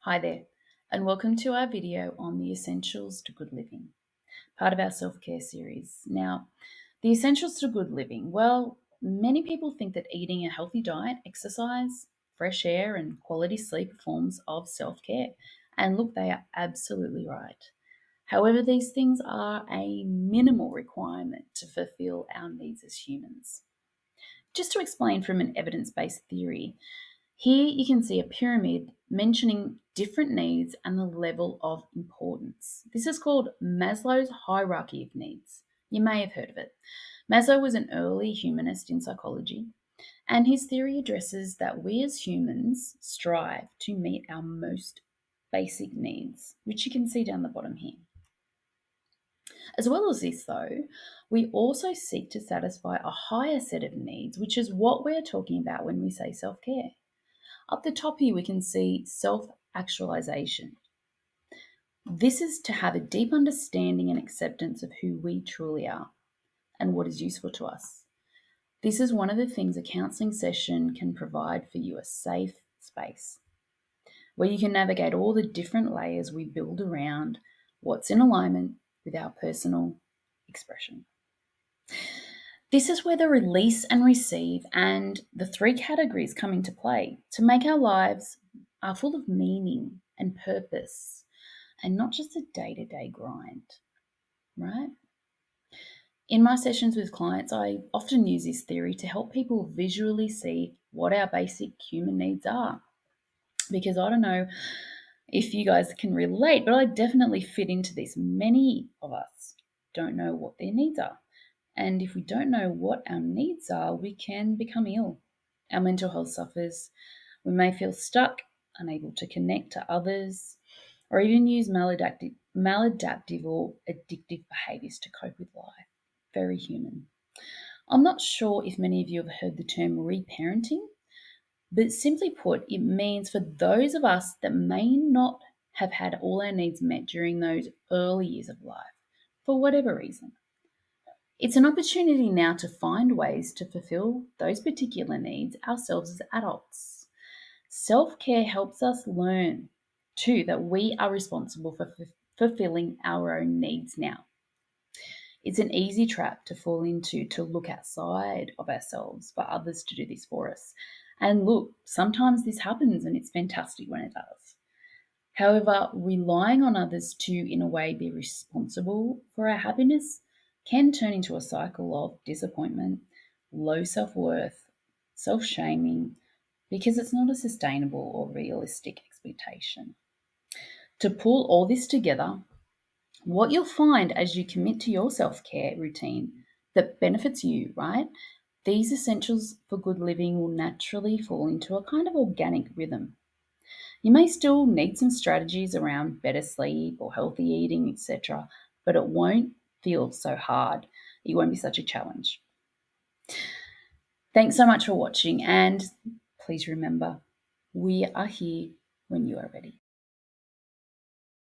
Hi there, and welcome to our video on the essentials to good living, part of our self-care series. Now, the essentials to good living, well, many people think that eating a healthy diet, exercise, fresh air, and quality sleep are forms of self-care. And look, they are absolutely right. However, these things are a minimal requirement to fulfill our needs as humans. Just to explain from an evidence-based theory, here you can see a pyramid mentioning different needs and the level of importance. This is called Maslow's hierarchy of needs. You may have heard of it. Maslow was an early humanist in psychology, and his theory addresses that we as humans strive to meet our most basic needs, which you can see down the bottom here. As well as this, though, we also seek to satisfy a higher set of needs, which is what we're talking about when we say self care. Up the top here, we can see self-actualization. This is to have a deep understanding and acceptance of who we truly are and what is useful to us. This is one of the things a counselling session can provide for you, a safe space where you can navigate all the different layers we build around what's in alignment with our personal expression. This is where the release and receive and the three categories come into play to make our lives are full of meaning and purpose and not just a day-to-day grind, right? In my sessions with clients, I often use this theory to help people visually see what our basic human needs are. Because I don't know if you guys can relate, but I definitely fit into this. Many of us don't know what their needs are. And if we don't know what our needs are, we can become ill. Our mental health suffers. We may feel stuck, unable to connect to others, or even use maladaptive or addictive behaviours to cope with life. Very human. I'm not sure if many of you have heard the term reparenting, but simply put, it means for those of us that may not have had all our needs met during those early years of life, for whatever reason. It's an opportunity now to find ways to fulfill those particular needs ourselves as adults. Self-care helps us learn, too, that we are responsible for fulfilling our own needs now. It's an easy trap to fall into to look outside of ourselves for others to do this for us. And look, sometimes this happens and it's fantastic when it does. However, relying on others to, in a way, be responsible for our happiness can turn into a cycle of disappointment, low self-worth, self-shaming, because it's not a sustainable or realistic expectation. To pull all this together, what you'll find as you commit to your self-care routine that benefits you, right? These essentials for good living will naturally fall into a kind of organic rhythm. You may still need some strategies around better sleep or healthy eating, etc., but it won't feel so hard. It won't be such a challenge. Thanks so much for watching, and please remember, we are here when you are ready.